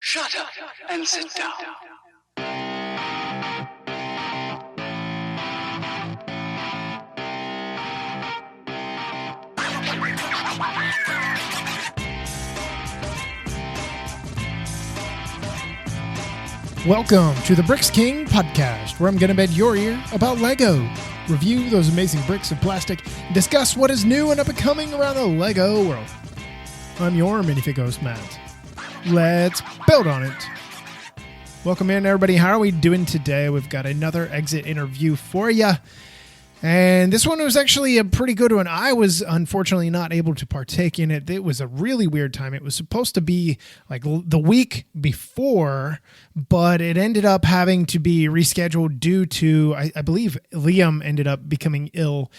Shut up and sit down. Welcome to the Bricks King podcast, where I'm going to bend your ear about Lego, review those amazing bricks of plastic, and discuss what is new and up-and-coming around the Lego world. I'm your minifigure host, Matt. Let's build on it. Welcome in, everybody. How are we doing today? We've got another exit interview for you. And this one was actually a pretty good one. I was unfortunately not able to partake in it. It was a really weird time. It was supposed to be like the week before, but it ended up having to be rescheduled due to, I believe Liam ended up becoming ill,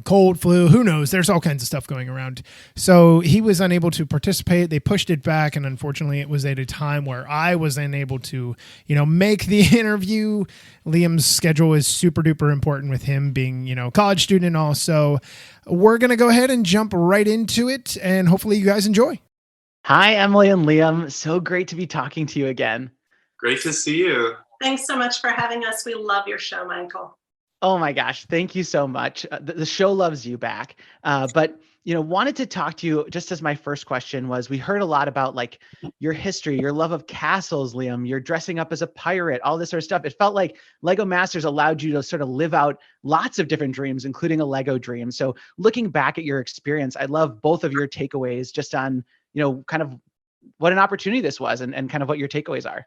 cold, flu, who knows? There's all kinds of stuff going around. So he was unable to participate. They pushed it back. And unfortunately it was at a time where I was unable to, make the interview. Liam's schedule is super duper important with him being, college student and all. So we're going to go ahead and jump right into it, and hopefully you guys enjoy. Hi, Emily and Liam. So great to be talking to you again. Great to see you. Thanks so much for having us. We love your show, Michael. Oh my gosh. Thank you so much. The show loves you back. But wanted to talk to you just as my first question was, we heard a lot about like your history, your love of castles, Liam, you're dressing up as a pirate, all this sort of stuff. It felt like Lego Masters allowed you to sort of live out lots of different dreams, including a Lego dream. So looking back at your experience, I love both of your takeaways just on, kind of what an opportunity this was and kind of what your takeaways are.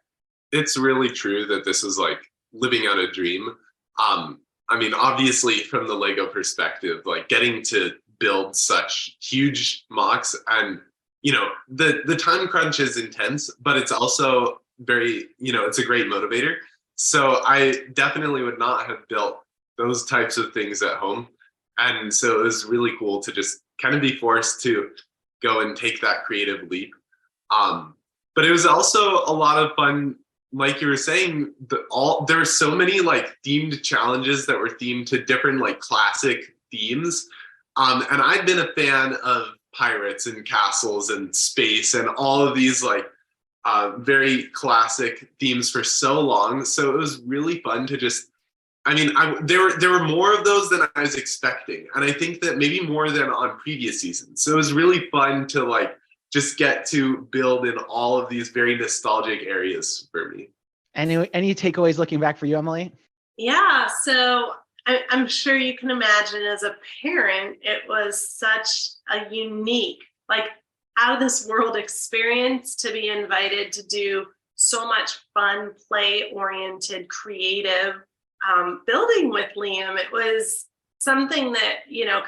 It's really true that this is like living out a dream. Obviously from the Lego perspective, like getting to build such huge mocks and, the time crunch is intense, but it's also very, it's a great motivator. So I definitely would not have built those types of things at home. And so it was really cool to just kind of be forced to go and take that creative leap. But it was also a lot of fun. Like you were saying, there are so many like themed challenges that were themed to different like classic themes. And I'd been a fan of pirates and castles and space and all of these like very classic themes for so long. So it was really fun to just, there were more of those than I was expecting. And I think that maybe more than on previous seasons. So it was really fun to like just get to build in all of these very nostalgic areas for me. Any takeaways looking back for you, Emily? Yeah, so I'm sure you can imagine as a parent, it was such a unique, like out of this world experience to be invited to do so much fun, play-oriented, creative building with Liam. It was something that,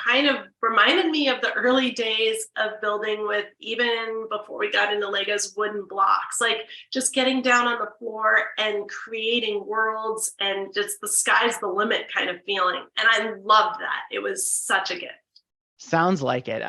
kind of reminded me of the early days of building with, even before we got into Legos, wooden blocks, like just getting down on the floor and creating worlds and just the sky's the limit kind of feeling. And I loved that. It was such a gift. Sounds like it.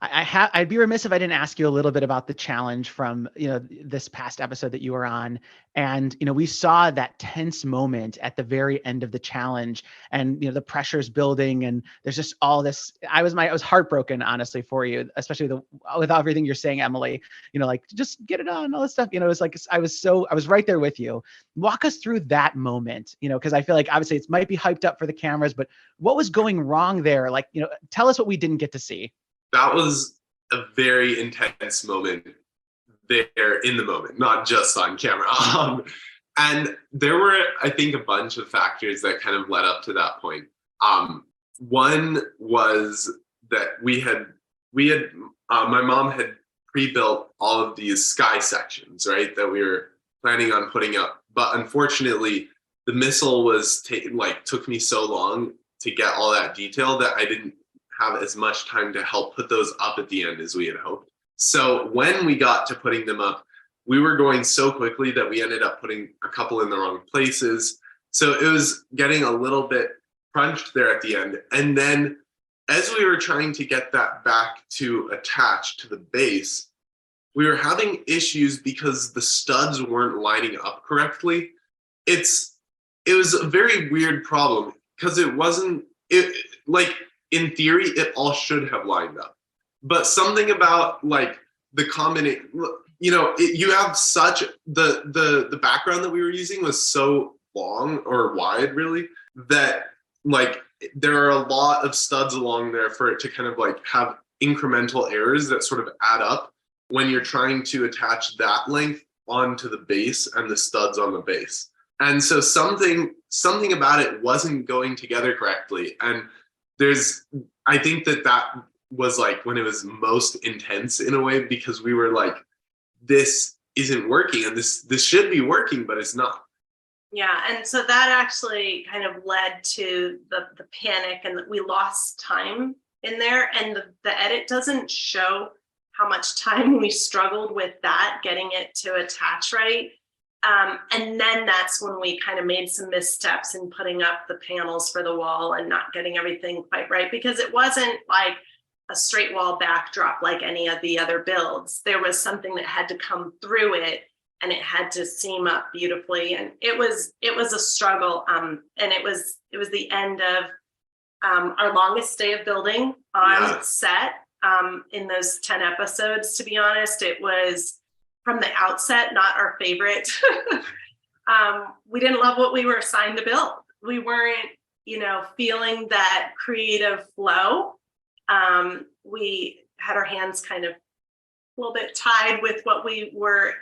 I'd be remiss if I didn't ask you a little bit about the challenge from, this past episode that you were on. And, we saw that tense moment at the very end of the challenge and, the pressure's building and there's just all this. I was heartbroken, honestly, for you, especially with everything you're saying, Emily, like just get it on, all this stuff. It's like, I was right there with you. Walk us through that moment, because I feel like obviously it might be hyped up for the cameras, but what was going wrong there? Like, tell us what we didn't get to see. That was a very intense moment there in the moment, not just on camera. And there were, I think, a bunch of factors that kind of led up to that point. One was that my mom had pre-built all of these sky sections, right, that we were planning on putting up. But unfortunately, the missile took me so long to get all that detail that I didn't have as much time to help put those up at the end as we had hoped. So when we got to putting them up, we were going so quickly that we ended up putting a couple in the wrong places. So it was getting a little bit crunched there at the end. And then as we were trying to get that back to attach to the base, we were having issues because the studs weren't lining up correctly. It was a very weird problem because in theory, it all should have lined up. But something about like the combination, you have such the background that we were using was so long or wide, really, that like there are a lot of studs along there for it to kind of like have incremental errors that sort of add up when you're trying to attach that length onto the base and the studs on the base. And so something about it wasn't going together correctly. And I think that was like when it was most intense in a way, because we were like, this isn't working, and this should be working, but it's not. Yeah, and so that actually kind of led to the panic, and we lost time in there, and the edit doesn't show how much time we struggled with that, getting it to attach right. And then that's when we kind of made some missteps in putting up the panels for the wall and not getting everything quite right, because it wasn't like a straight wall backdrop like any of the other builds. There was something that had to come through it, and it had to seam up beautifully. And it was a struggle. And it was the end of our longest day of building on set in those 10 episodes. To be honest, it was from the outset not our favorite. We didn't love what we were assigned to build. We weren't, feeling that creative flow. We had our hands kind of a little bit tied with what we were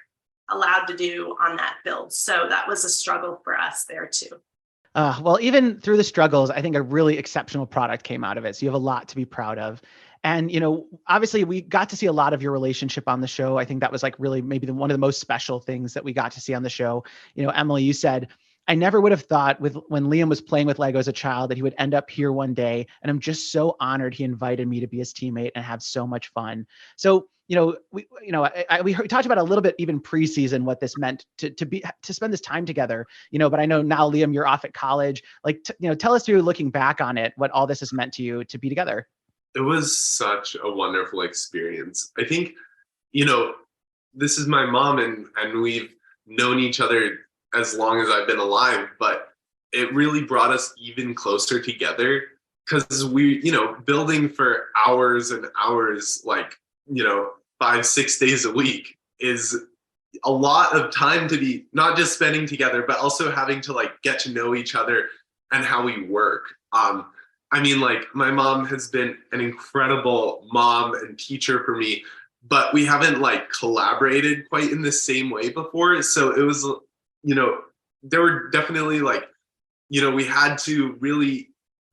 allowed to do on that build. So that was a struggle for us there too. Well, even through the struggles, I think a really exceptional product came out of it. So you have a lot to be proud of. And, obviously we got to see a lot of your relationship on the show. I think that was like really maybe one of the most special things that we got to see on the show. Emily, you said, I never would have thought when Liam was playing with Lego as a child that he would end up here one day. And I'm just so honored he invited me to be his teammate and have so much fun. So, we talked about a little bit even preseason what this meant to spend this time together, but I know now, Liam, you're off at college. Like, tell us through looking back on it, what all this has meant to you to be together. It was such a wonderful experience. I think, this is my mom, and we've known each other as long as I've been alive, but it really brought us even closer together, because we, building for hours and hours, like, 5-6 days a week is a lot of time to be not just spending together, but also having to like get to know each other and how we work. Like my mom has been an incredible mom and teacher for me, but we haven't like collaborated quite in the same way before. So it was, there were definitely like, we had to really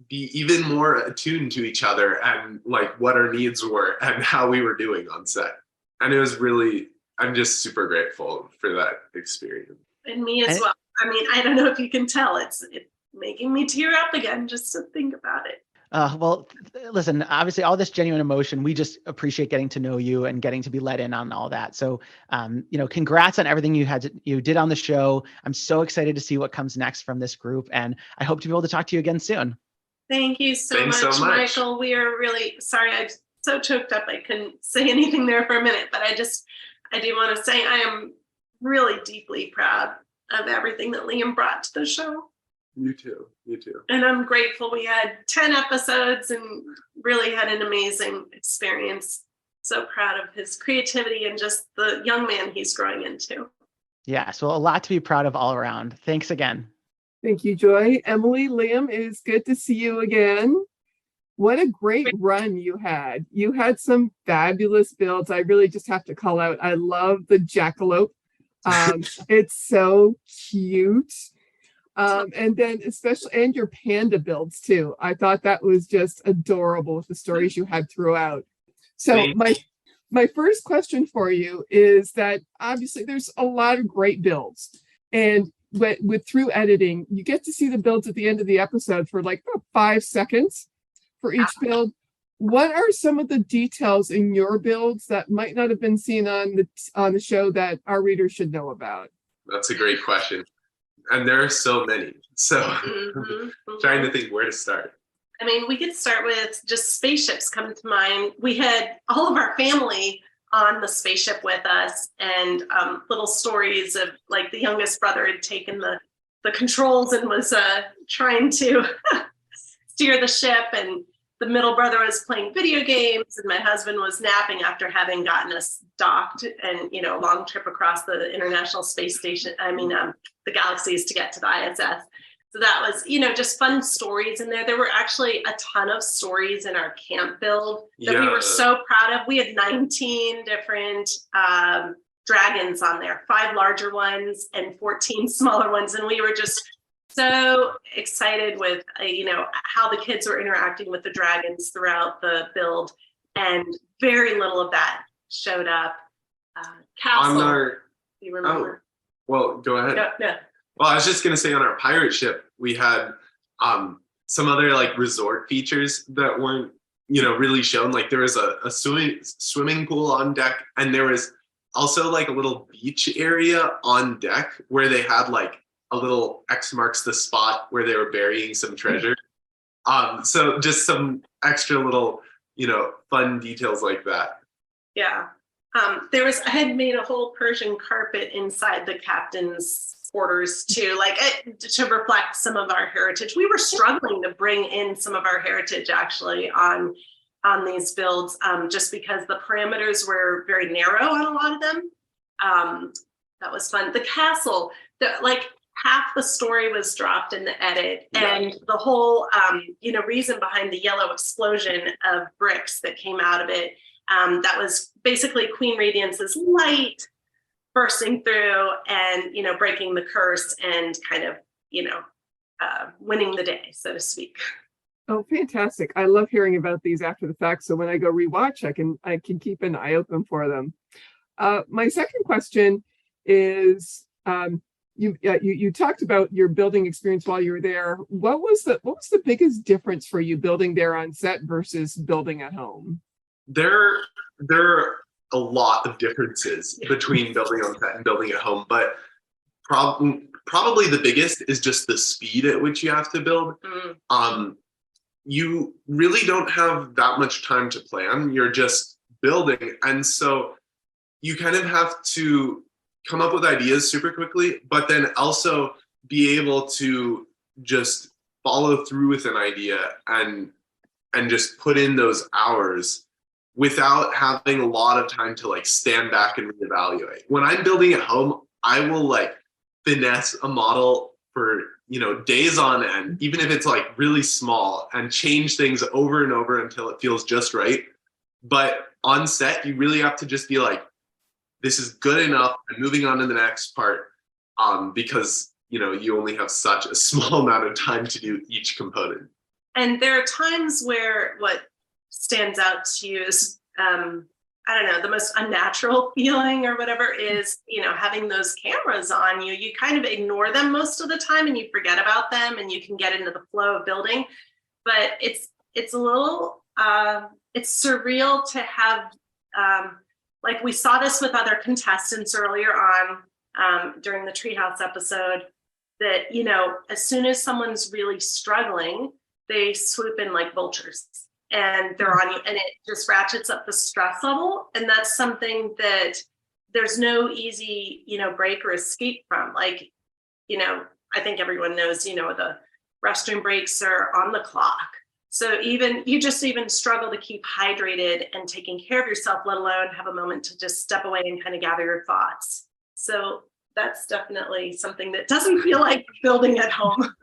be even more attuned to each other and like what our needs were and how we were doing on set. And it was really, I'm just super grateful for that experience. And me as well. I don't know if you can tell, it's making me tear up again just to think about it. Well, listen, obviously all this genuine emotion, we just appreciate getting to know you and getting to be let in on all that. So, congrats on everything you did on the show. I'm so excited to see what comes next from this group. And I hope to be able to talk to you again soon. Thank you so much, Michael. We are really sorry. I'm so choked up. I couldn't say anything there for a minute, but I do want to say I am really deeply proud of everything that Liam brought to the show. You too. And I'm grateful we had 10 episodes and really had an amazing experience. So proud of his creativity and just the young man he's growing into. Yeah, so a lot to be proud of all around. Thanks again. Thank you, Joy. Emily, Liam, it is good to see you again. What a great run you had. You had some fabulous builds. I really just have to call out, I love the jackalope. It's so cute. And then especially, and your panda builds too. I thought that was just adorable with the stories you had throughout. So my first question for you is that obviously there's a lot of great builds, and with through editing, you get to see the builds at the end of the episode for like 5 seconds for each build. What are some of the details in your builds that might not have been seen on the show that our readers should know about? That's a great question. And there are so many. So trying to think where to start. We could start with just spaceships come to mind. We had all of our family on the spaceship with us, and little stories of like the youngest brother had taken the controls and was trying to steer the ship, and the middle brother was playing video games and my husband was napping after having gotten us docked and, a long trip across the International Space Station, the galaxies to get to the ISS. So that was, just fun stories in there. There were actually a ton of stories in our camp build that we were so proud of. We had 19 different dragons on there, 5 larger ones and 14 smaller ones. And we were just so excited with, how the kids were interacting with the dragons throughout the build. And very little of that showed up. Castle, you remember? Well, go ahead. No. Well, I was just going to say on our pirate ship, we had some other like resort features that weren't, really shown. Like there was a swimming pool on deck, and there was also like a little beach area on deck where they had like a little X marks the spot where they were burying some treasure. So just some extra little, fun details like that. Yeah. I had made a whole Persian carpet inside the captain's quarters too, to reflect some of our heritage. We were struggling to bring in some of our heritage actually on these builds, just because the parameters were very narrow on a lot of them. That was fun. The castle, half the story was dropped in the edit, and the whole reason behind the yellow explosion of bricks that came out of it, that was basically Queen Radiance's light bursting through and breaking the curse and kind of winning the day, so to speak. Oh, fantastic. I love hearing about these after the fact, so when I go rewatch, I can keep an eye open for them. My second question is, you talked about your building experience while you were there. What was the biggest difference for you building there on set versus building at home? There are a lot of differences between building on set and building at home, but probably the biggest is just the speed at which you have to build. You really don't have that much time to plan. You're just building, and so you kind of have to come up with ideas super quickly, but then also be able to just follow through with an idea and just put in those hours without having a lot of time to stand back and reevaluate. When I'm building at home, I will finesse a model for days on end, even if it's really small, and change things over and over until it feels just right. But on set, you really have to just be this is good enough, and moving on to the next part, because you only have such a small amount of time to do each component. And there are times where what stands out to you is, the most unnatural feeling or whatever is, having those cameras on you. You kind of ignore them most of the time and you forget about them and you can get into the flow of building. But it's a little, it's surreal to have, we saw this with other contestants earlier on during the Treehouse episode, that, as soon as someone's really struggling, they swoop in like vultures and they're on you, and it just ratchets up the stress level. And that's something that there's no easy, break or escape from. I think everyone knows, the restroom breaks are on the clock. So you just struggle to keep hydrated and taking care of yourself, let alone have a moment to just step away and kind of gather your thoughts. So that's definitely something that doesn't feel like building at home.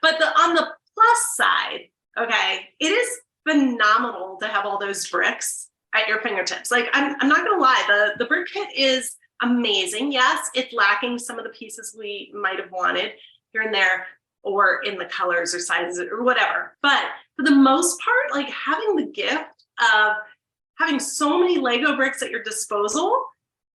But on the plus side, okay, it is phenomenal to have all those bricks at your fingertips. I'm not gonna lie, the brick kit is amazing. Yes, it's lacking some of the pieces we might have wanted here and there, or in the colors or sizes or whatever. But for the most part, having the gift of having so many Lego bricks at your disposal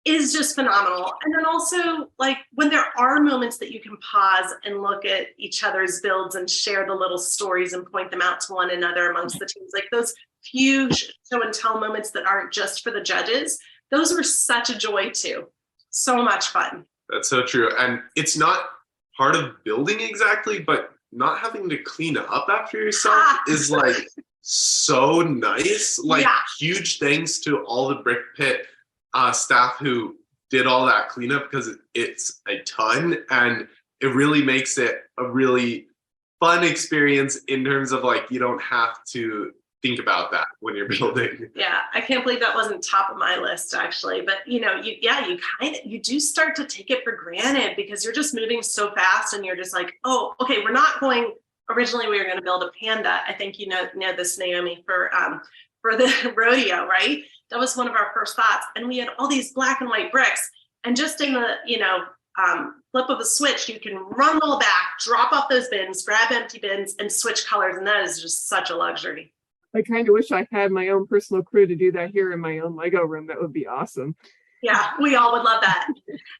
is just phenomenal. And then also, when there are moments that you can pause and look at each other's builds and share the little stories and point them out to one another amongst the teams, those few show and tell moments that aren't just for the judges, those were such a joy too. So much fun. That's so true. And it's not part of building exactly, but not having to clean up after yourself is so nice. Huge thanks to all the brick pit staff who did all that cleanup, because it's a ton, and it really makes it a really fun experience in terms of like, you don't have to think about that when you're building. Yeah, I can't believe that wasn't top of my list actually. But you do start to take it for granted because you're just moving so fast and you're just like, oh, okay, originally we were going to build a panda. I think you know this, Naomi, for the rodeo, right? That was one of our first thoughts. And we had all these black and white bricks. And just in the, flip of a switch, you can run all back, drop off those bins, grab empty bins, and switch colors. And that is just such a luxury. I kind of wish I had my own personal crew to do that here in my own Lego room. That would be awesome. Yeah, we all would love that.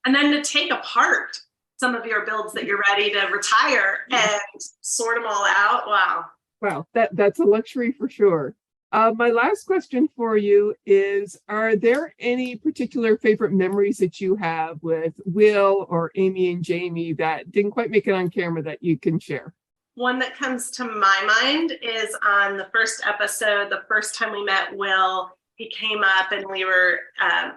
And then to take apart some of your builds that you're ready to retire and sort them all out. Wow. Wow, that's a luxury for sure. My last question for you is, are there any particular favorite memories that you have with Will or Amy and Jamie that didn't quite make it on camera that you can share? One that comes to my mind is on the first episode, the first time we met Will, he came up and we were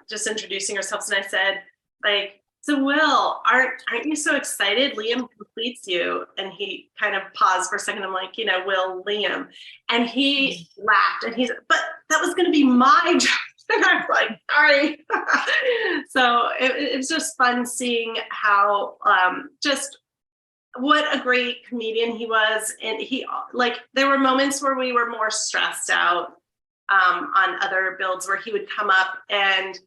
just introducing ourselves. And I said, like, so Will, aren't you so excited? Liam completes you. And he kind of paused for a second. I'm like, Will, Liam. And he laughed and he's, but that was going to be my job. And I was like, sorry. So it was just fun seeing how just what a great comedian he was. And there were moments where we were more stressed out on other builds where he would come up and,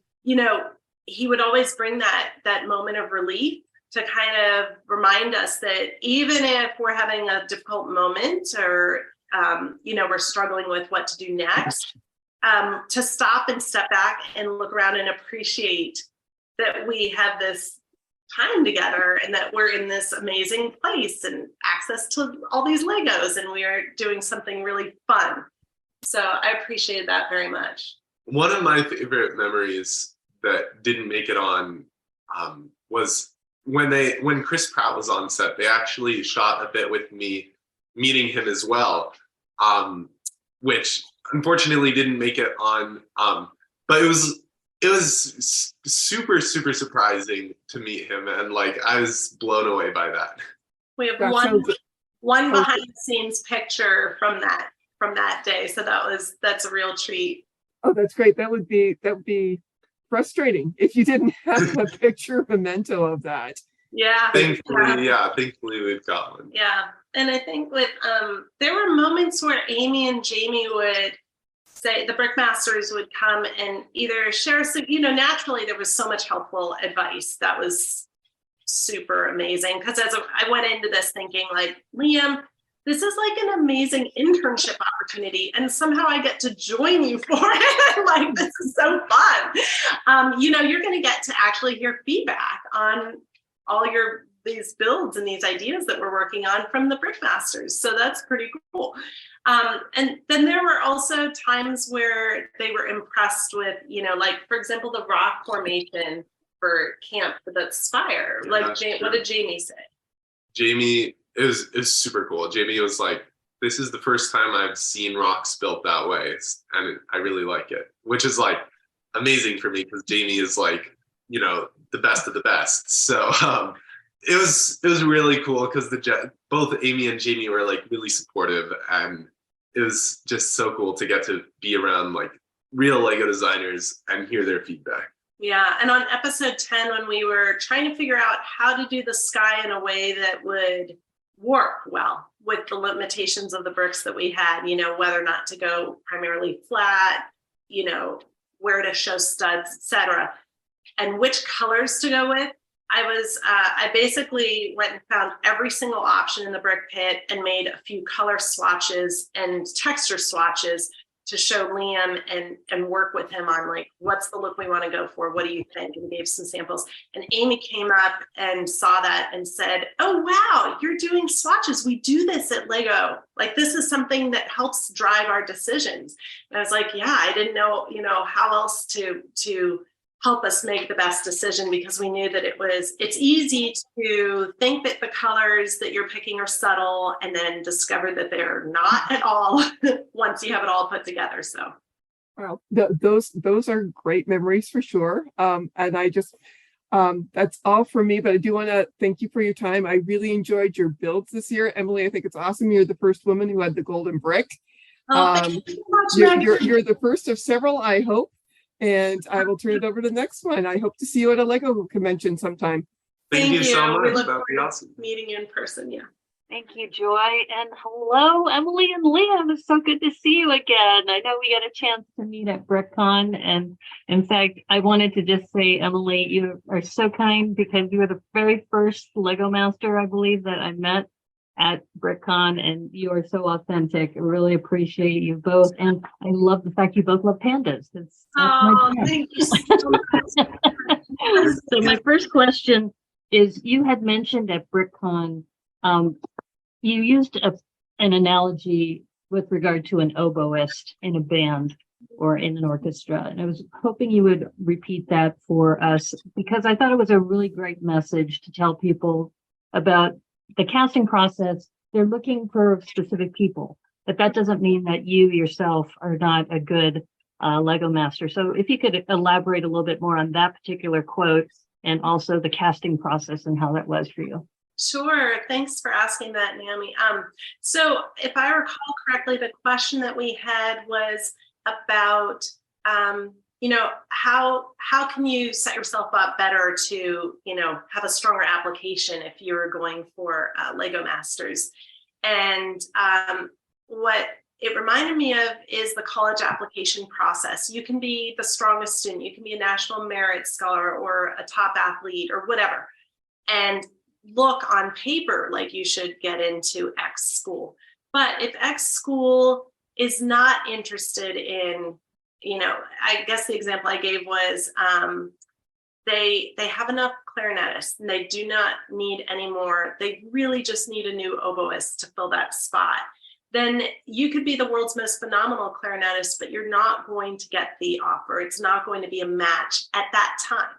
he would always bring that moment of relief to kind of remind us that even if we're having a difficult moment or, we're struggling with what to do next, to stop and step back and look around and appreciate that we have this time together and that we're in this amazing place and access to all these Legos and we are doing something really fun. So I appreciated that very much. One of my favorite memories that didn't make it on was when Chris Pratt was on set. They actually shot a bit with me meeting him as well, which unfortunately didn't make it on. But it was super, super surprising to meet him, and I was blown away by that. We have one behind the scenes picture from that day, so that's a real treat. Oh, that's great. That would be frustrating if you didn't have a picture memento of that. Yeah. Thankfully we've got one. Yeah. And I think with there were moments where Amy and Jamie would say, the Brickmasters would come and either share some, naturally there was so much helpful advice that was super amazing. Because as I went into this thinking Liam, this is an amazing internship opportunity and somehow I get to join you for it. This is so fun. You're going to get to actually hear feedback on all these builds and these ideas that we're working on from the Brickmasters. So that's pretty cool. And then there were also times where they were impressed with, for example, the rock formation for camp for the spire. What did Jamie say? Jamie, it was super cool. Jamie was like, this is the first time I've seen rocks built that way. And I really like it, which is amazing for me because Jamie is the best of the best. So it was really cool because both Amy and Jamie were really supportive, and it was just so cool to get to be around real Lego designers and hear their feedback. Yeah, and on episode 10, when we were trying to figure out how to do the sky in a way that would work well with the limitations of the bricks that we had, whether or not to go primarily flat, where to show studs, etc., and which colors to go with, I basically went and found every single option in the brick pit and made a few color swatches and texture swatches to show Liam and work with him on what's the look we want to go for, what do you think, and gave some samples. And Amy came up and saw that and said, oh wow, you're doing swatches, we do this at Lego, this is something that helps drive our decisions. And I was like, yeah, I didn't know how else to help us make the best decision, because we knew that it's easy to think that the colors that you're picking are subtle and then discover that they're not at all once you have it all put together. So wow, those are great memories for sure. And That's all for me, but I do want to thank you for your time. I really enjoyed your builds this year. Emily, I think it's awesome. You're the first woman who had the golden brick. Oh, thank you so much, Maggie. You're the first of several, I hope. And I will turn it over to the next one. I hope to see you at a Lego convention sometime. Thank you so much. We look That'd forward be to awesome. meeting you in person. Yeah. Thank you, Joy. And hello, Emily and Liam. It's so good to see you again. I know we got a chance to meet at BrickCon. And in fact, I wanted to just say, Emily, you are so kind because you were the very first Lego master, I believe, that I met at BrickCon. And you are so authentic. I really appreciate you both. And I love the fact you both love pandas. That's Oh, thank you so much. So my first question is, you had mentioned at BrickCon, you used an analogy with regard to an oboist in a band or in an orchestra. And I was hoping you would repeat that for us, because I thought it was a really great message to tell people about the casting process. They're looking for specific people, but that doesn't mean that you yourself are not a good Lego master. So if you could elaborate a little bit more on that particular quote and also the casting process and how that was for you. Sure. Thanks for asking that, Naomi. So if I recall correctly, the question that we had was about, how can you set yourself up better to, have a stronger application if you're going for Lego Masters. And what it reminded me of is the college application process. You can be the strongest student, you can be a national merit scholar or a top athlete or whatever, and look on paper like you should get into X school. But if X school is not interested in, I guess the example I gave was they have enough clarinetists and they do not need any more. They really just need a new oboist to fill that spot. Then you could be the world's most phenomenal clarinetist, but you're not going to get the offer. It's not going to be a match at that time.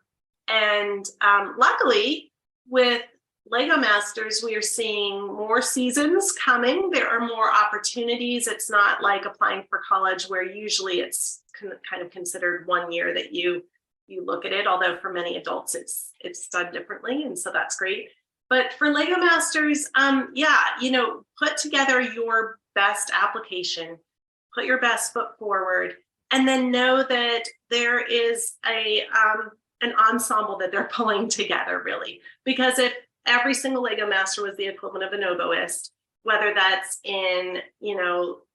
And luckily, with Lego Masters, we are seeing more seasons coming. There are more opportunities. It's not like applying for college where usually it's kind of considered 1 year that you look at it, although for many adults it's done differently, and so that's great. But for Lego Masters, put together your best application, put your best foot forward, and then know that there is an ensemble that they're pulling together, really. Because if every single Lego Master was the equivalent of an oboist, whether that's in,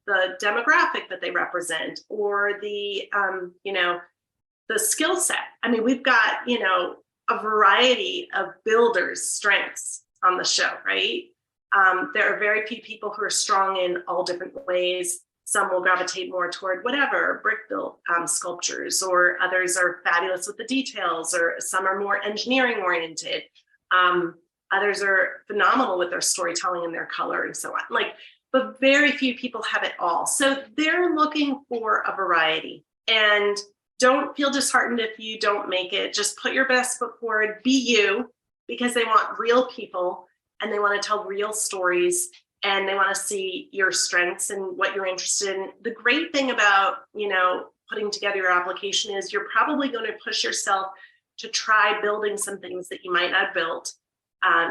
the demographic that they represent or the skill set. I mean, we've got, a variety of builders' strengths on the show, right? There are very few people who are strong in all different ways. Some will gravitate more toward whatever, brick built sculptures, or others are fabulous with the details, or some are more engineering oriented. Others are phenomenal with their storytelling and their color and so on. But very few people have it all. So they're looking for a variety. And don't feel disheartened if you don't make it. Just put your best foot forward, be you, because they want real people and they want to tell real stories and they want to see your strengths and what you're interested in. The great thing about, putting together your application is you're probably going to push yourself to try building some things that you might not have built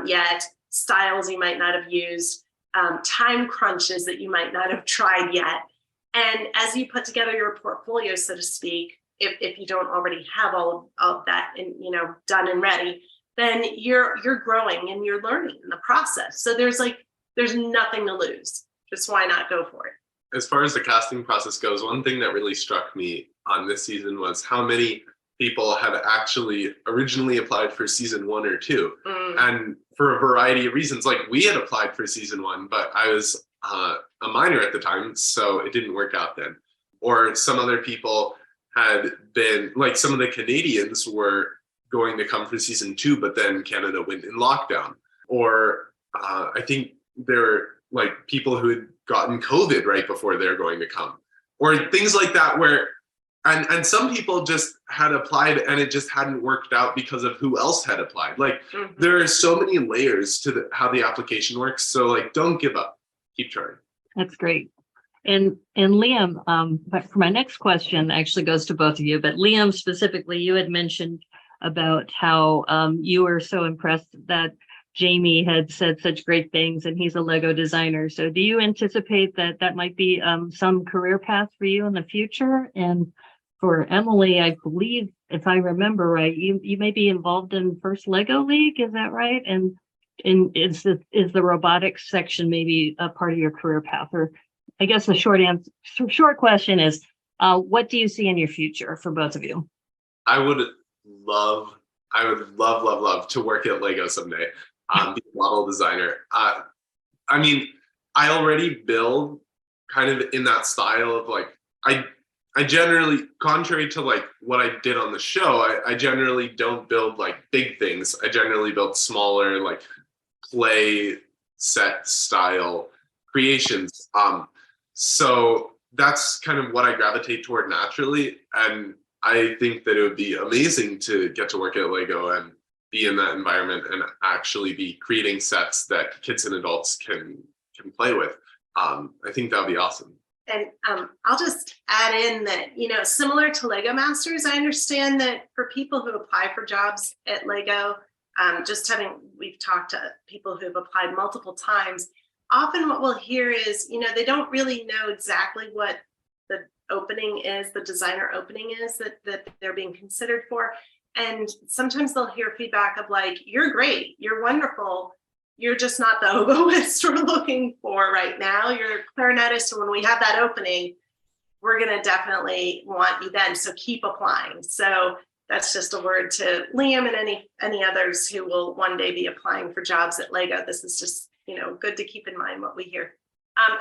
yet, styles you might not have used, time crunches that you might not have tried yet. And as you put together your portfolio, so to speak, if you don't already have all of that done and ready, then you're growing and you're learning in the process. So there's nothing to lose. Just why not go for it? As far as the casting process goes, one thing that really struck me on this season was how many people had actually originally applied for season 1 or 2. And for a variety of reasons, like we had applied for season 1, but I was a minor at the time, so it didn't work out then. Or some other people had been, like some of the Canadians were going to come for season 2, but then Canada went in lockdown. Or I think there were like people who had gotten COVID right before they're going to come. Or things like that where, and some people just had applied and it just hadn't worked out because of who else had applied. Like there are so many layers to how the application works. So don't give up, keep trying. That's great. And Liam, but for my next question actually goes to both of you, but Liam specifically, you had mentioned about how you were so impressed that Jamie had said such great things, and he's a Lego designer. So do you anticipate that that might be some career path for you in the future? And for Emily, I believe, if I remember right, you may be involved in First Lego League, is that right? And is the robotics section maybe a part of your career path? Or I guess the short question is, what do you see in your future for both of you? I would love to work at Lego someday. Be a model designer. I mean, I already build kind of in that style of like, I generally, contrary to like what I did on the show, I generally don't build like big things. I generally build smaller, like play set style creations. So that's kind of what I gravitate toward naturally. And I think that it would be amazing to get to work at Lego and be in that environment and actually be creating sets that kids and adults can play with. I think that'd be awesome. And I'll just add in that, you know, similar to Lego Masters, I understand that for people who apply for jobs at Lego, we've talked to people who've applied multiple times, often what we'll hear is, you know, they don't really know exactly what the opening is, the designer opening is that they're being considered for. And sometimes they'll hear feedback of like, you're great, you're wonderful, you're just not the oboist we're looking for right now. You're a clarinetist, and when we have that opening, we're going to definitely want you then. So keep applying. So that's just a word to Liam and any others who will one day be applying for jobs at Lego. This is just, you know, good to keep in mind what we hear.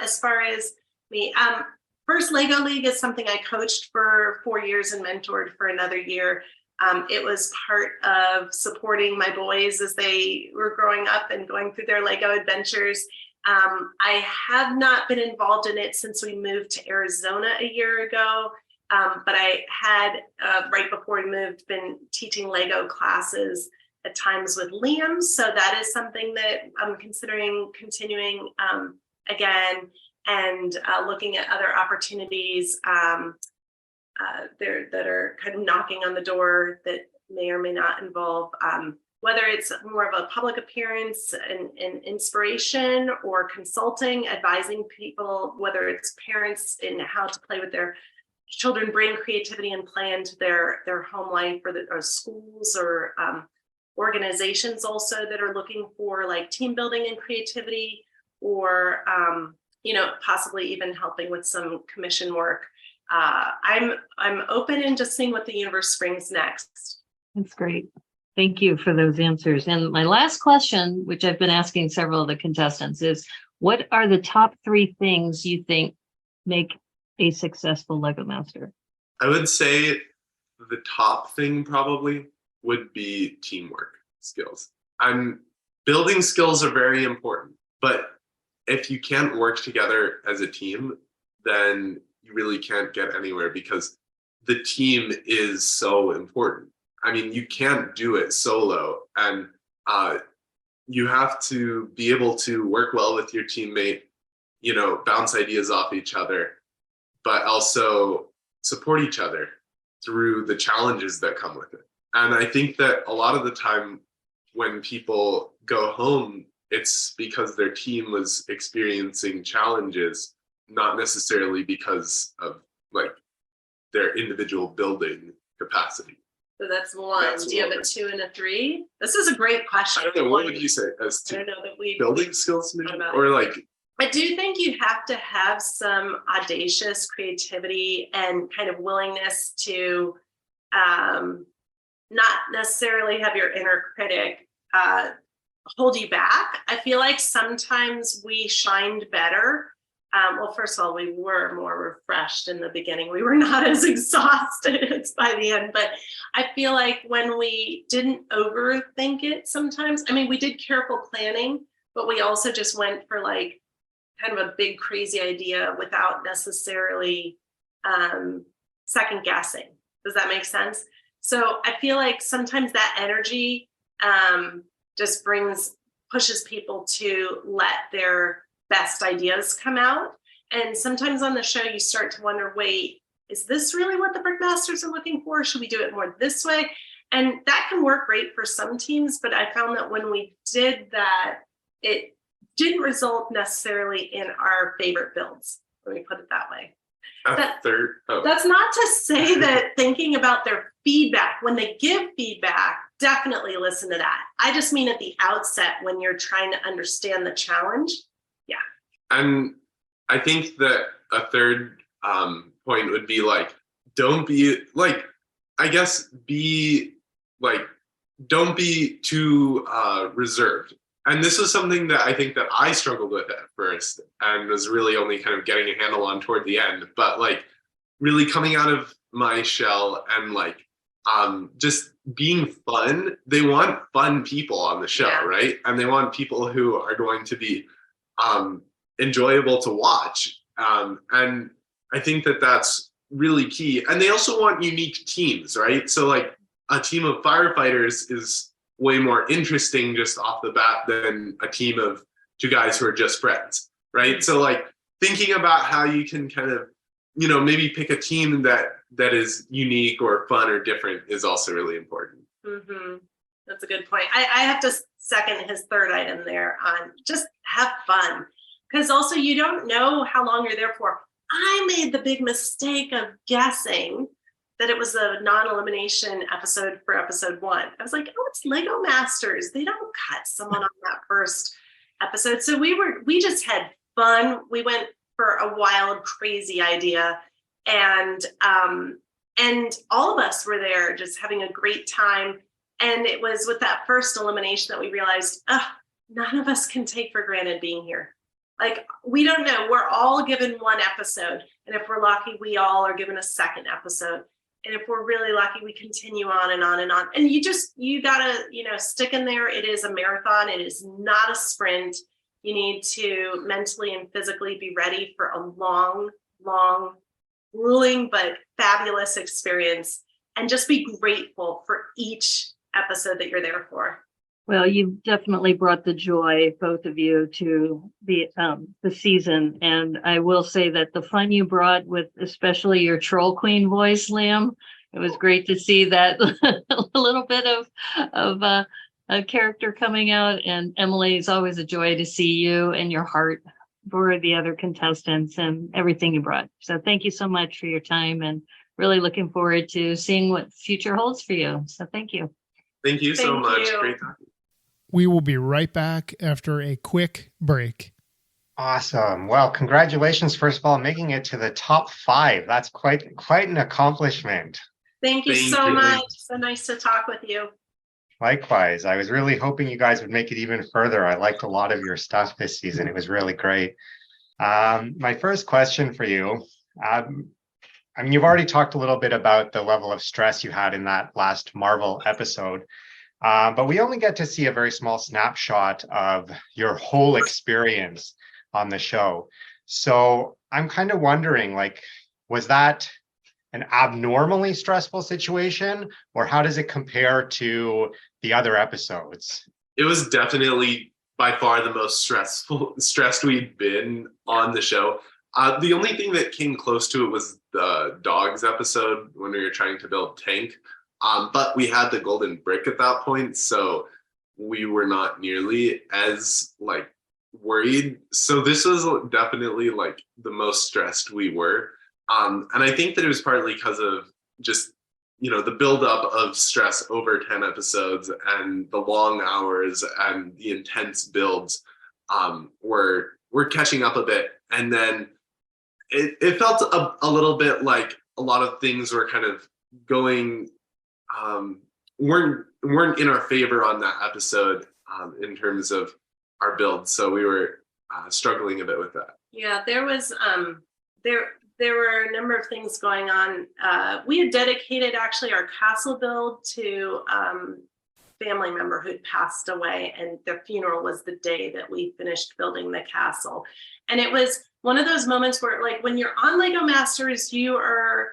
As far as me, First Lego League is something I coached for 4 years and mentored for another year. It was part of supporting my boys as they were growing up and going through their Lego adventures. I have not been involved in it since we moved to Arizona a year ago, but I had, right before we moved, been teaching Lego classes at times with Liam. So that is something that I'm considering continuing again, and looking at other opportunities that are kind of knocking on the door that may or may not involve, whether it's more of a public appearance and inspiration, or consulting, advising people, whether it's parents in how to play with their children, bring creativity and play into their home life, or schools, or organizations also that are looking for like team building and creativity, or possibly even helping with some commission work. I'm open and just seeing what the universe brings next. That's great. Thank you for those answers. And my last question, which I've been asking several of the contestants, is what are the top 3 things you think make a successful Lego Master? I would say the top thing probably would be teamwork skills. Building skills are very important, but if you can't work together as a team, then you really can't get anywhere, because the team is so important. I mean, you can't do it solo, and you have to be able to work well with your teammate, bounce ideas off each other, but also support each other through the challenges that come with it. And I think that a lot of the time when people go home, it's because their team was experiencing challenges, not necessarily because of like their individual building capacity. So that's one. Do you have a 2 and a 3? This is a great question. I don't know. What would you say as to building skills, maybe? Or like? I do think you have to have some audacious creativity and kind of willingness to not necessarily have your inner critic hold you back. I feel like sometimes we shined better. Well, first of all, we were more refreshed in the beginning. We were not as exhausted by the end, but I feel like when we didn't overthink it sometimes, I mean, we did careful planning, but we also just went for like kind of a big, crazy idea without necessarily second guessing. Does that make sense? So I feel like sometimes that energy just pushes people to let their best ideas come out. And sometimes on the show, you start to wonder, wait, is this really what the Brickmasters are looking for? Should we do it more this way? And that can work great for some teams, but I found that when we did that, it didn't result necessarily in our favorite builds. Let me put it that way. That's not to say that thinking about their feedback, when they give feedback, definitely listen to that. I just mean at the outset when you're trying to understand the challenge. Yeah. And I think that a third point would be like, don't be like, I guess be like, don't be too reserved. And this is something that I think that I struggled with at first and was really only kind of getting a handle on toward the end, but like really coming out of my shell and like just being fun. They want fun people on the show, right? And they want people who are going to be enjoyable to watch. And I think that that's really key. And they also want unique teams, right? So like a team of firefighters is way more interesting just off the bat than a team of two guys who are just friends, right? So like thinking about how you can kind of, you know, maybe pick a team that is unique or fun or different is also really important. Mm-hmm. That's a good point. I have to second his third item there on just have fun, because also you don't know how long you're there for. I made the big mistake of guessing that it was a non-elimination episode for episode 1. I was like, oh, it's Lego Masters. They don't cut someone on that first episode. So we just had fun. We went for a wild, crazy idea. And all of us were there just having a great time. And it was with that first elimination that we realized, none of us can take for granted being here. Like, we don't know. We're all given one episode. And if we're lucky, we all are given a second episode. And if we're really lucky, we continue on and on and on. And you gotta, stick in there. It is a marathon. It is not a sprint. You need to mentally and physically be ready for a long, long, grueling, but fabulous experience. And just be grateful for each episode that you're there for. Well, you've definitely brought the joy, both of you, to the season. And I will say that the fun you brought with especially your Troll Queen voice, Liam, it was great to see that a little bit of a character coming out. And Emily, it's always a joy to see you and your heart for the other contestants and everything you brought. So thank you so much for your time, and really looking forward to seeing what future holds for you. So thank you. Thank you so much. Great talking. We will be right back after a quick break. Awesome. Well, congratulations, first of all, making it to the top 5. That's quite an accomplishment. Thank you so much. So nice to talk with you. Likewise. I was really hoping you guys would make it even further. I liked a lot of your stuff this season. It was really great. My first question for you, you've already talked a little bit about the level of stress you had in that last Marvel episode. But we only get to see a very small snapshot of your whole experience on the show. So I'm kind of wondering, was that an abnormally stressful situation, or how does it compare to the other episodes? It was definitely by far the most stressed we'd been on the show. The only thing that came close to it was the dogs episode when we were trying to build Tank. But we had the golden brick at that point, so we were not nearly as worried. So this was definitely the most stressed we were. And I think that it was partly because of just, the buildup of stress over 10 episodes and the long hours and the intense builds were catching up a bit. And then it felt a little bit like a lot of things were kind of going weren't in our favor on that episode in terms of our build, so we were struggling a bit with that. Yeah, there was there were a number of things going on. We had dedicated actually our castle build to family member who'd passed away, and their funeral was the day that we finished building the castle. And it was one of those moments where, when you're on Lego Masters, you're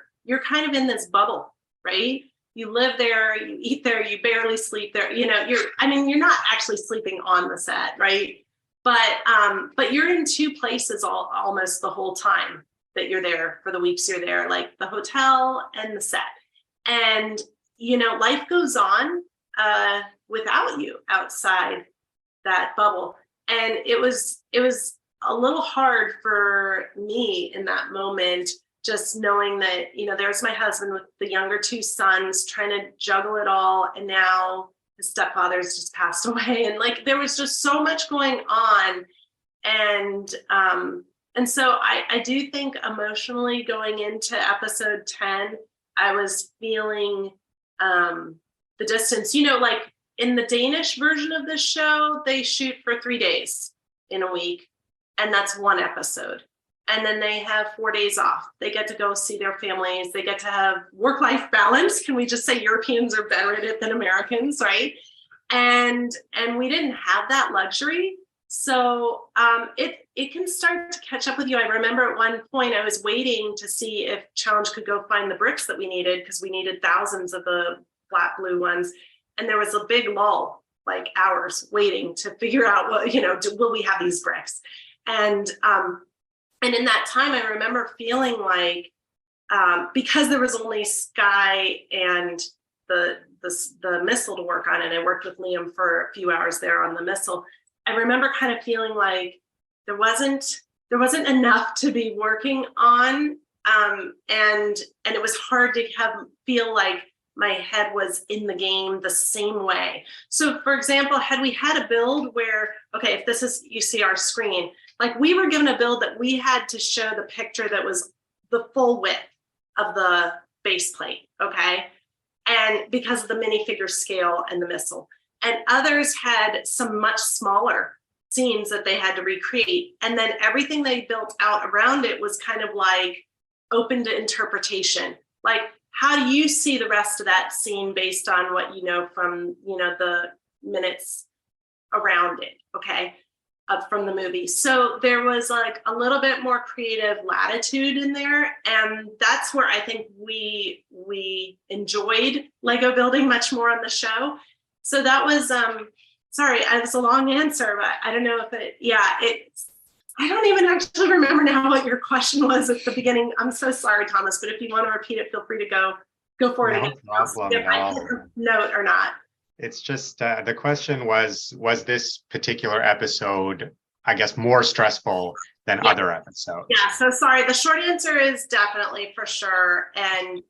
kind of in this bubble, right? You live there, you eat there, you barely sleep there. You're not actually sleeping on the set, right? But you're in two places almost the whole time that you're there for the weeks you're there, like the hotel and the set. And life goes on without you outside that bubble. And it was a little hard for me in that moment, just knowing that, there's my husband with the younger two sons trying to juggle it all. And now his stepfather's just passed away. And like, there was just so much going on. And so I do think emotionally going into episode 10, I was feeling the distance, like in the Danish version of this show, they shoot for 3 days in a week, and that's one episode. And then they have 4 days off. They get to go see their families. They get to have work-life balance. Can we just say Europeans are better at it than Americans, right? And we didn't have that luxury. So it can start to catch up with you. I remember at one point I was waiting to see if Challenge could go find the bricks that we needed, because we needed thousands of the flat blue ones. And there was a big lull, like hours waiting to figure out what, will we have these bricks? And in that time, I remember feeling like, because there was only Sky and the missile to work on, and I worked with Liam for a few hours there on the missile, I remember kind of feeling like there wasn't enough to be working on, and it was hard to feel like my head was in the game the same way. So, for example, had we had a build where, okay, if this is, you see our screen, like we were given a build that we had to show the picture that was the full width of the base plate, okay? And because of the minifigure scale and the missile. And others had some much smaller scenes that they had to recreate. And then everything they built out around it was kind of like open to interpretation. Like, how do you see the rest of that scene based on what you know from, the minutes around it, okay, from the movie? So there was like a little bit more creative latitude in there. And that's where I think we enjoyed Lego building much more on the show. So that was, sorry, it was a long answer, but I don't know if I don't even actually remember now what your question was at the beginning. I'm so sorry, Thomas, but if you want to repeat it, feel free to go for it again. No problem if at I all. hit the note or not. It's just the question was this particular episode, I guess, more stressful than other episodes? Yeah, so sorry. The short answer is definitely, for sure. And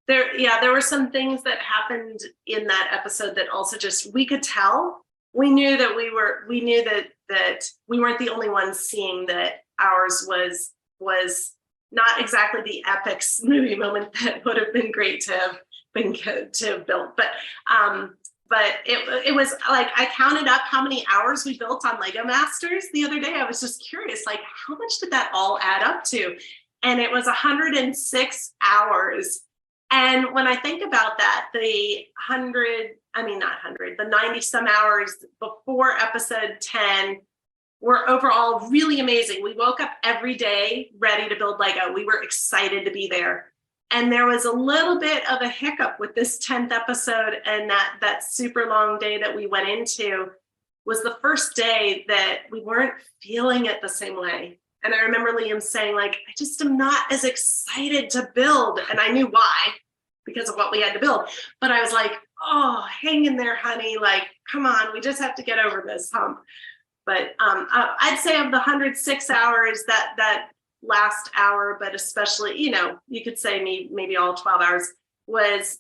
there were some things that happened in that episode that also just, we could tell. We knew that we weren't the only ones seeing that ours was not exactly the epic movie moment that would have been great to have built, but it was like, I counted up how many hours we built on Lego Masters the other day. I was just curious, like, how much did that all add up to? And it was 106 hours. And when I think about that, the 90 some hours before episode 10 were overall really amazing. We woke up every day ready to build Lego. We were excited to be there. And there was a little bit of a hiccup with this 10th episode, and that super long day that we went into was the first day that we weren't feeling it the same way. And I remember Liam saying, like, I just am not as excited to build. And I knew why, because of what we had to build. But I was like, oh, hang in there, honey. Like, come on, we just have to get over this hump. But I'd say of the 106 hours, that last hour, but especially, you could say maybe all 12 hours was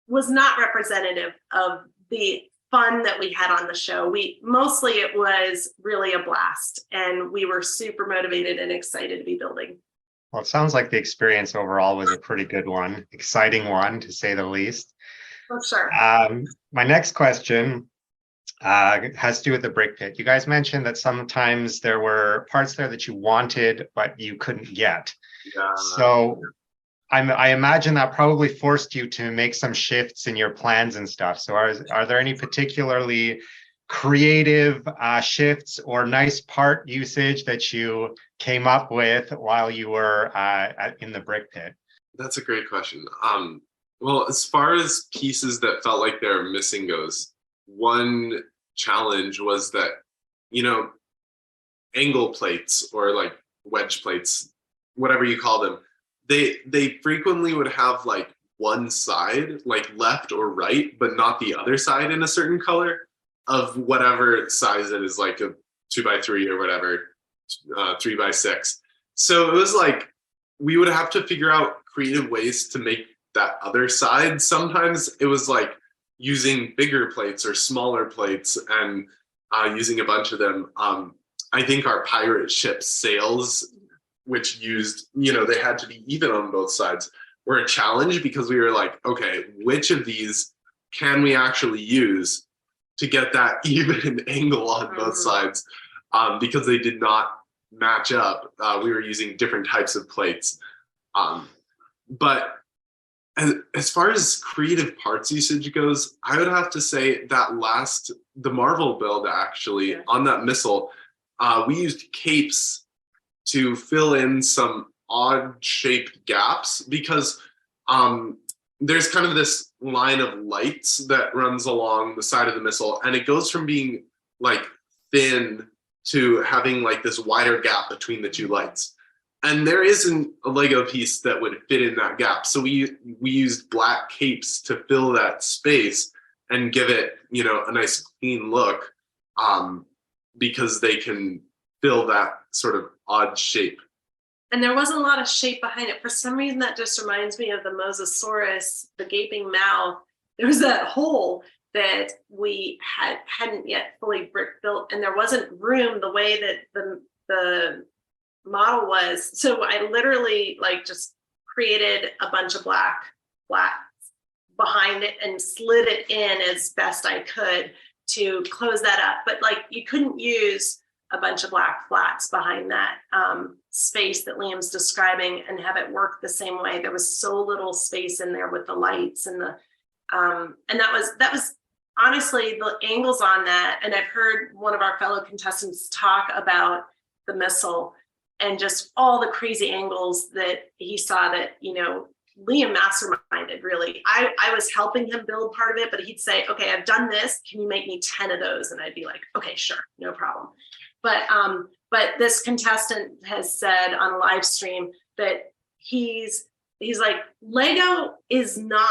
not representative of the fun that we had on the show. Mostly it was really a blast, and we were super motivated and excited to be building. Well, it sounds like the experience overall was a pretty good one, exciting one to say the least. For sure. My next question has to do with the brick pit. You guys mentioned that sometimes there were parts there that you wanted, but you couldn't get. Yeah. So I imagine that probably forced you to make some shifts in your plans and stuff. So are there any particularly creative shifts or nice part usage that you came up with while you were in the brick pit? That's a great question. Well, as far as pieces that felt like they're missing goes, one challenge was that, angle plates or like wedge plates, whatever you call them, they frequently would have like one side, like left or right, but not the other side in a certain color of whatever size it is, like a 2x3 or whatever, 3x6. So it was like we would have to figure out creative ways to make that other side. Sometimes it was like using bigger plates or smaller plates and using a bunch of them. I think our pirate ship sails, which used, they had to be even on both sides, were a challenge because we were like, okay, which of these can we actually use to get that even angle on both sides? Because they did not match up. We were using different types of plates. But as far as creative parts usage goes, I would have to say that the Marvel build actually, on that missile, we used capes to fill in some odd shaped gaps because there's kind of this line of lights that runs along the side of the missile, and it goes from being like thin to having like this wider gap between the two lights. And there isn't a Lego piece that would fit in that gap. So we used black capes to fill that space and give it, a nice clean look, because they can fill that sort of odd shape. And there wasn't a lot of shape behind it. For some reason, that just reminds me of the Mosasaurus, the gaping mouth. There was that hole that we hadn't yet fully brick built, and there wasn't room the way that the model was. So I literally just created a bunch of black behind it and slid it in as best I could to close that up. But you couldn't use a bunch of black flats behind that space that Liam's describing and have it work the same way. There was so little space in there with the lights and that was honestly the angles on that. And I've heard one of our fellow contestants talk about the missile and just all the crazy angles that he saw that, Liam masterminded, really. I was helping him build part of it, but he'd say, okay, I've done this. Can you make me 10 of those? And I'd be like, okay, sure, no problem. But this contestant has said on a live stream that he's like, Lego is not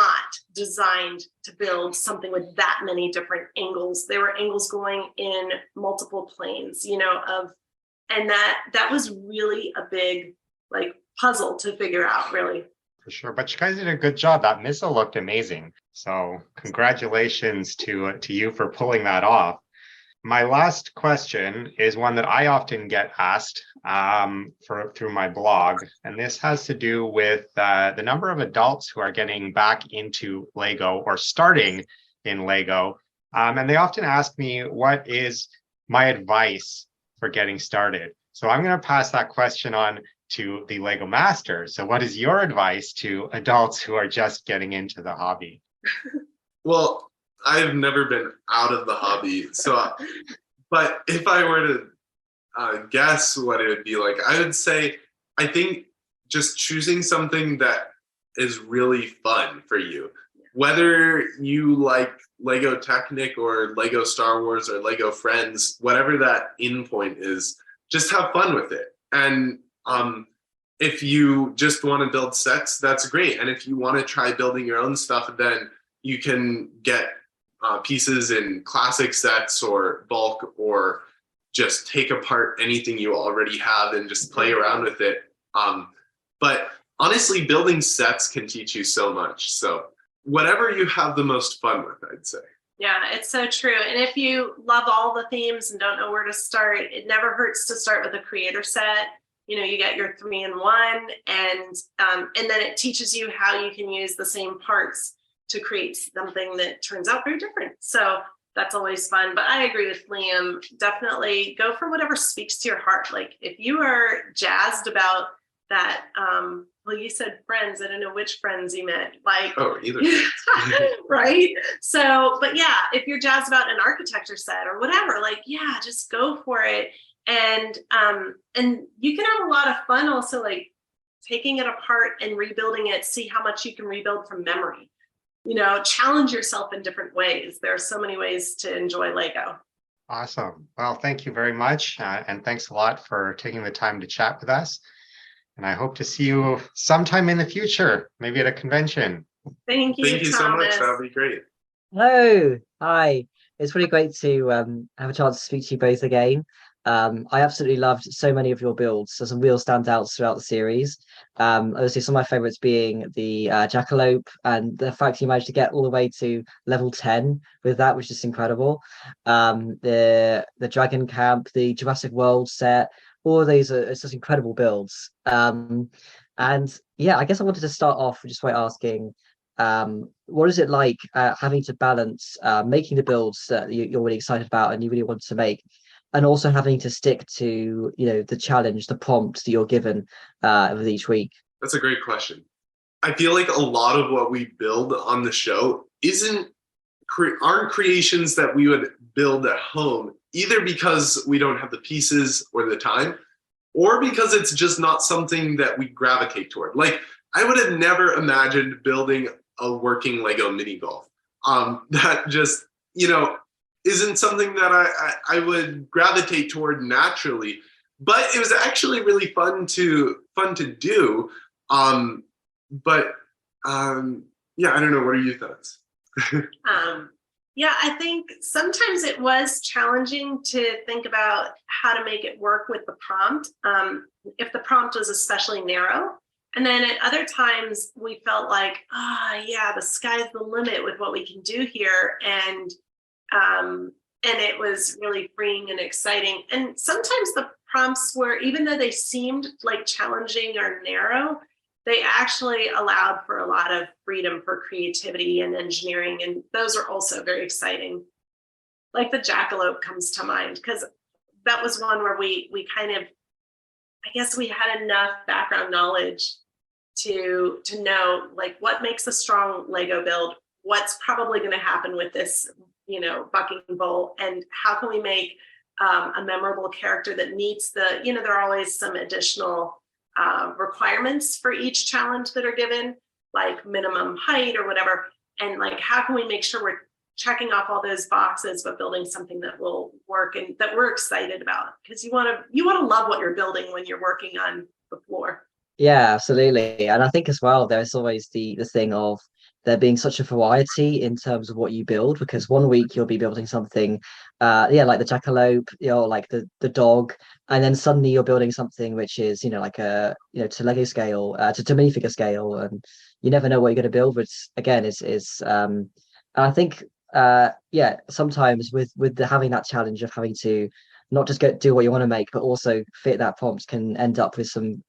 designed to build something with that many different angles. There were angles going in multiple planes, and that was really a big puzzle to figure out, really. For sure, but you guys did a good job. That missile looked amazing. So congratulations to you for pulling that off. My last question is one that I often get asked through my blog, and this has to do with the number of adults who are getting back into Lego or starting in Lego. And they often ask me, what is my advice for getting started? So I'm going to pass that question on to the Lego Master. So what is your advice to adults who are just getting into the hobby? Well, I've never been out of the hobby. But if I were to guess what it would be like, I would say, I think just choosing something that is really fun for you, whether you like Lego Technic or Lego Star Wars or Lego Friends, whatever that end point is, just have fun with it. And if you just want to build sets, that's great. And if you want to try building your own stuff, then you can get pieces in classic sets or bulk, or just take apart anything you already have and just play around with it. But honestly, building sets can teach you so much. So whatever you have the most fun with, I'd say. Yeah, it's so true. And if you love all the themes and don't know where to start, it never hurts to start with a creator set. You get your 3-in-1, and then it teaches you how you can use the same parts to create something that turns out very different. So that's always fun. But I agree with Liam. Definitely go for whatever speaks to your heart. If you are jazzed about that, well, you said Friends. I don't know which Friends you meant. Either. Right? So, but yeah, if you're jazzed about an architecture set or whatever, just go for it. And you can have a lot of fun also, taking it apart and rebuilding it, see how much you can rebuild from memory. Challenge yourself in different ways. There are so many ways to enjoy Lego. Awesome. Well, thank you very much. And thanks a lot for taking the time to chat with us. And I hope to see you sometime in the future, maybe at a convention. Thank you, Thank you so much. Thomas. That would be great. Hello, hi. It's really great to have a chance to speak to you both again. I absolutely loved so many of your builds. There's some real standouts throughout the series. Obviously, some of my favorites being the Jackalope, and the fact you managed to get all the way to level 10 with that, which is incredible. The Dragon Camp, the Jurassic World set, all of these are it's just incredible builds. And yeah, I guess I wanted to start off just by asking, what is it like having to balance making the builds that you're really excited about and you really want to make, and also having to stick to the challenge, the prompt that you're given with each week? That's a great question. I feel like a lot of what we build on the show aren't creations that we would build at home, either because we don't have the pieces or the time, or because it's just not something that we gravitate toward. Like, I would have never imagined building a working Lego mini golf. That just, isn't something that I would gravitate toward naturally. But it was actually really fun to do. Yeah, I don't know. What are your thoughts? Yeah, I think sometimes it was challenging to think about how to make it work with the prompt, if the prompt was especially narrow. And then at other times we felt like, yeah, the sky's the limit with what we can do here. And it was really freeing and exciting. And sometimes the prompts were, even though they seemed like challenging or narrow, they actually allowed for a lot of freedom for creativity and engineering. And those are also very exciting. Like the Jackalope comes to mind, because that was one where we kind of, I guess we had enough background knowledge to know like what makes a strong Lego build, what's probably going to happen with this, bucking bull, and how can we make a memorable character that meets there are always some additional requirements for each challenge that are given, like minimum height or whatever. And like, how can we make sure we're checking off all those boxes, but building something that will work and that we're excited about? Because you want to love what you're building when you're working on the floor. Yeah, absolutely. And I think as well, there's always the thing of there being such a variety in terms of what you build, because one week you'll be building something, like the jackalope, like the dog, and then suddenly you're building something which is, like a, to Lego scale, to minifigure scale, and you never know what you're going to build. But again, and I think, sometimes with having that challenge of having to not just do what you want to make, but also fit that prompt, can end up with some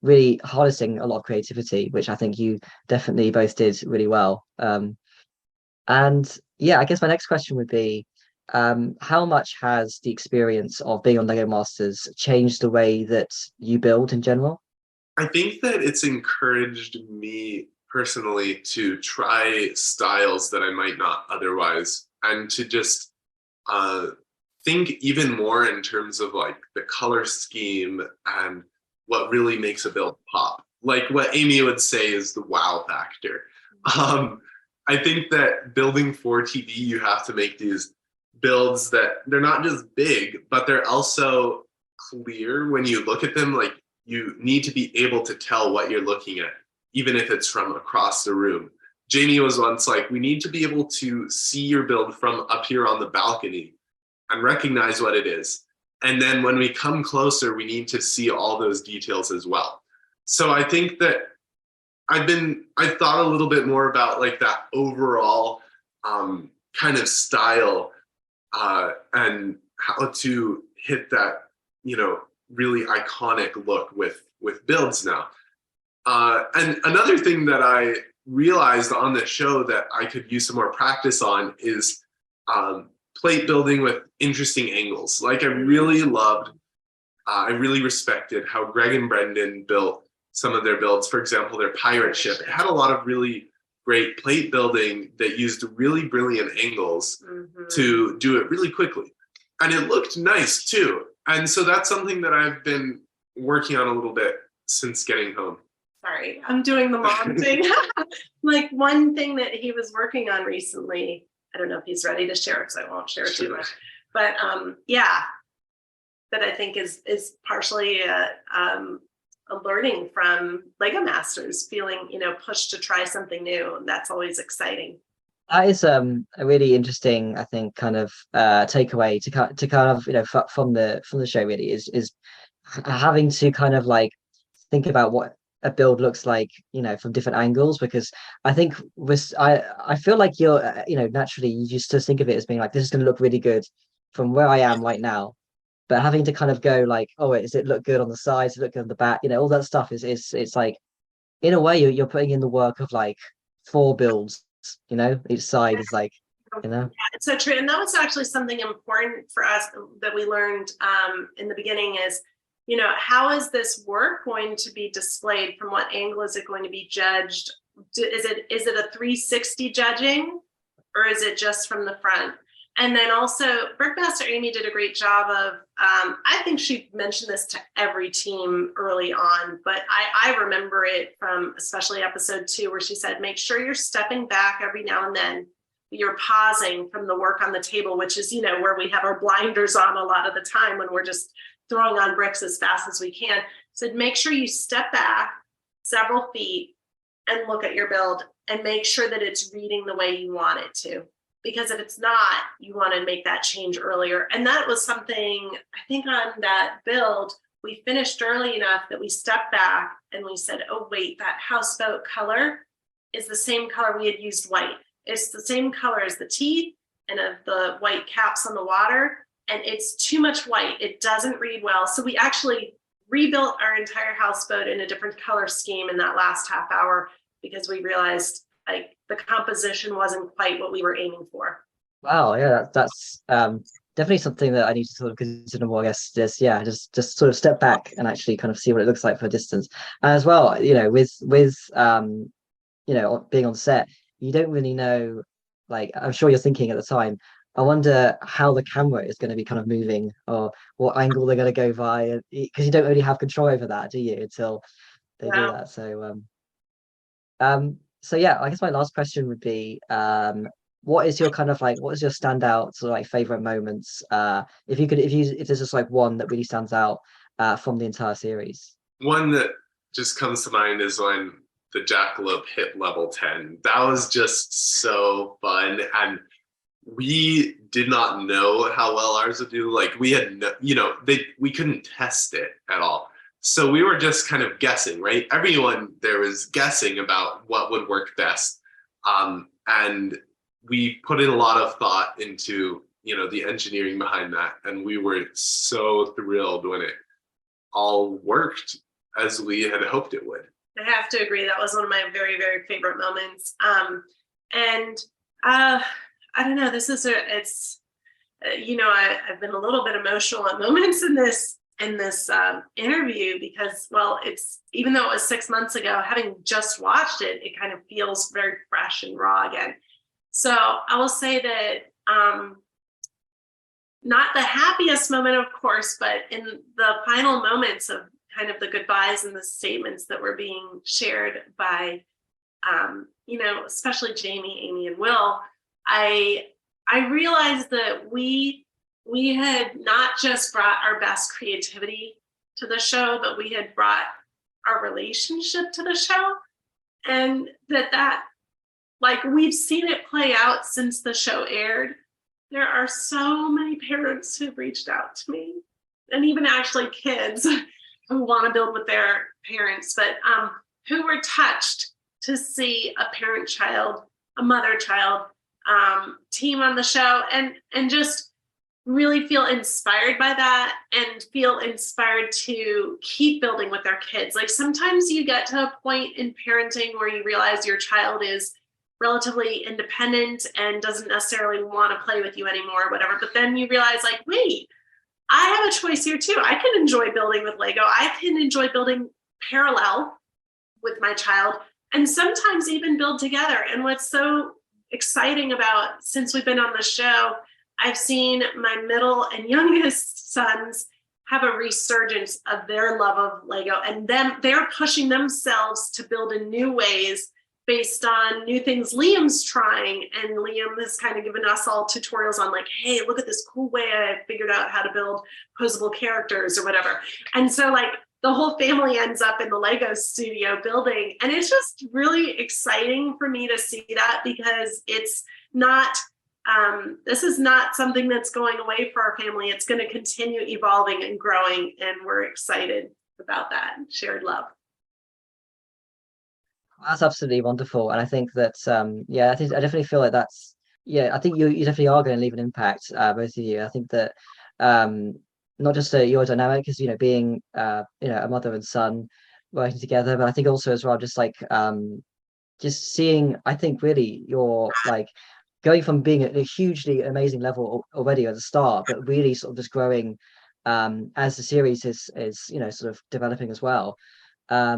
really harnessing a lot of creativity, which I think you definitely both did really well. And yeah, I guess my next question would be, how much has the experience of being on Lego Masters changed the way that you build in general? I think that it's encouraged me personally to try styles that I might not otherwise, and to just think even more in terms of like the color scheme and what really makes a build pop. Like what Amy would say is the wow factor. I think that building for TV, you have to make these builds that they're not just big, but they're also clear when you look at them. Like, you need to be able to tell what you're looking at, even if it's from across the room. Jamie was once like, we need to be able to see your build from up here on the balcony and recognize what it is. And then when we come closer, we need to see all those details as well. So I think that I thought a little bit more about like that overall kind of style and how to hit that, really iconic look with builds now. And another thing that I realized on the show that I could use some more practice on is plate building with interesting angles. Like, I really respected how Greg and Brendan built some of their builds. For example, their pirate ship. It had a lot of really great plate building that used really brilliant angles to do it really quickly. And it looked nice too. And so that's something that I've been working on a little bit since getting home. Sorry, I'm doing the mom thing. Like, one thing that he was working on recently, I don't know if he's ready to share it, because I won't share too much. But that I think is partially learning from Lego Masters, feeling, pushed to try something new. And that's always exciting. That is a really interesting, I think, kind of takeaway to kind of from the show really is having to kind of like think about what a build looks like, from different angles, because I think I feel like you're naturally you just think of it as being like, this is going to look really good from where I am right now, but having to kind of go like, oh, does it look good on the sides, does it look good on the back, all that stuff is it's like, in a way you're putting in the work of like 4 builds, each side is like, It's so true. And that was actually something important for us that we learned in the beginning is, how is this work going to be displayed? From what angle is it going to be judged? Is it a 360 judging, or is it just from the front? And then also, Brickmaster Amy did a great job of, I think she mentioned this to every team early on, but I remember it from especially episode 2, where she said, make sure you're stepping back every now and then. You're pausing from the work on the table, which is, where we have our blinders on a lot of the time when we're just throwing on bricks as fast as we can. So make sure you step back several feet and look at your build and make sure that it's reading the way you want it to. Because if it's not, you want to make that change earlier. And that was something, I think on that build, we finished early enough that we stepped back and we said, oh, wait, that houseboat color is the same color we had used white. It's the same color as the teeth and of the white caps on the water. And it's too much white. It doesn't read well. So we actually rebuilt our entire houseboat in a different color scheme in that last half hour, because we realized like the composition wasn't quite what we were aiming for. Wow, yeah, that's definitely something that I need to sort of consider more. I guess just sort of step back and actually kind of see what it looks like for a distance. And as well, with being on set, you don't really know, like, I'm sure you're thinking at the time, I wonder how the camera is going to be kind of moving, or what angle they're going to go by, because you don't really have control over that, do you, until they do that. So yeah, I guess my last question would be, what is your standout sort of like favorite moments? If there's just like one that really stands out from the entire series. One that just comes to mind is when the jackalope hit level 10. That was just so fun. And we did not know how well ours would do. Like we had, we couldn't test it at all. So we were just kind of guessing, right? Everyone there was guessing about what would work best. And we put in a lot of thought into, the engineering behind that. And we were so thrilled when it all worked as we had hoped it would. I have to agree. That was one of my very, very favorite moments. I don't know, I've been a little bit emotional at moments in this interview, because, well, it's, even though it was 6 months ago, having just watched it, it kind of feels very fresh and raw again. So I will say that not the happiest moment, of course, but in the final moments of kind of the goodbyes and the statements that were being shared by, especially Jamie, Amy, and Will, I realized that we had not just brought our best creativity to the show, but we had brought our relationship to the show. And that like, we've seen it play out since the show aired. There are so many parents who've reached out to me, and even actually kids who want to build with their parents, but who were touched to see a parent-child, a mother-child team on the show, and just really feel inspired by that, and feel inspired to keep building with their kids. Like, sometimes you get to a point in parenting where you realize your child is relatively independent and doesn't necessarily want to play with you anymore, or whatever. But then you realize, like, wait, I have a choice here too. I can enjoy building with Lego. I can enjoy building parallel with my child, and sometimes even build together. And what's so exciting about, since we've been on the show, I've seen my middle and youngest sons have a resurgence of their love of Lego, and they're pushing themselves to build in new ways based on new things Liam's trying. And Liam has kind of given us all tutorials on, like, hey, look at this cool way I figured out how to build posable characters or whatever. And so, like, the whole family ends up in the Lego studio building. And it's just really exciting for me to see that, because it's not, this is not something that's going away for our family. It's going to continue evolving and growing. And we're excited about that shared love. That's absolutely wonderful. And I think that, I definitely feel like that's, I think you definitely are going to leave an impact, both of you. I think that, not just your dynamic is, being, a mother and son working together, but I think also as well, just like, just seeing, I think really you're like going from being at a hugely amazing level already at the start, but really sort of just growing, as the series is, sort of developing as well. I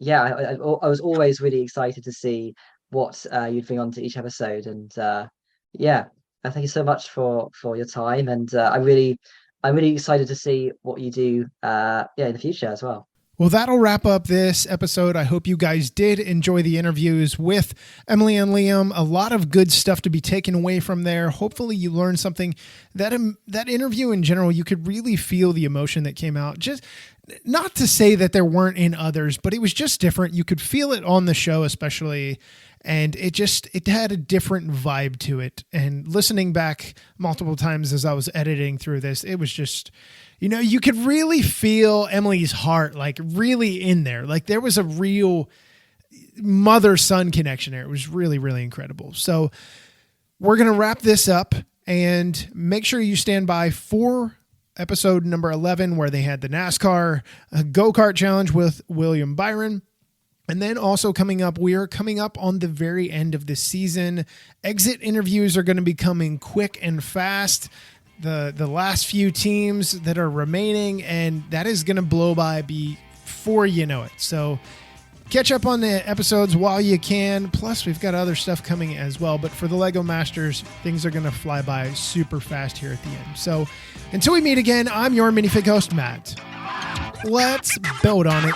was always really excited to see what you'd bring onto each episode, and I thank you so much for your time, and I'm really excited to see what you do in the future as well. Well, that'll wrap up this episode. I hope you guys did enjoy the interviews with Emily and Liam. A lot of good stuff to be taken away from there. Hopefully you learned something. That interview in general, you could really feel the emotion that came out. Just not to say that there weren't in others, but it was just different. You could feel it on the show, especially. And it had a different vibe to it. And listening back multiple times as I was editing through this, it was just, you could really feel Emily's heart, like really in there. Like there was a real mother-son connection there. It was really, really incredible. So we're going to wrap this up, and make sure you stand by for episode number 11, where they had the NASCAR go-kart challenge with William Byron. And then also coming up, we are coming up on the very end of the season. Exit interviews are going to be coming quick and fast. The last few teams that are remaining, and that is going to blow by before you know it. So catch up on the episodes while you can. Plus, we've got other stuff coming as well. But for the Lego Masters, things are going to fly by super fast here at the end. So until we meet again, I'm your minifig host, Matt. Let's build on it.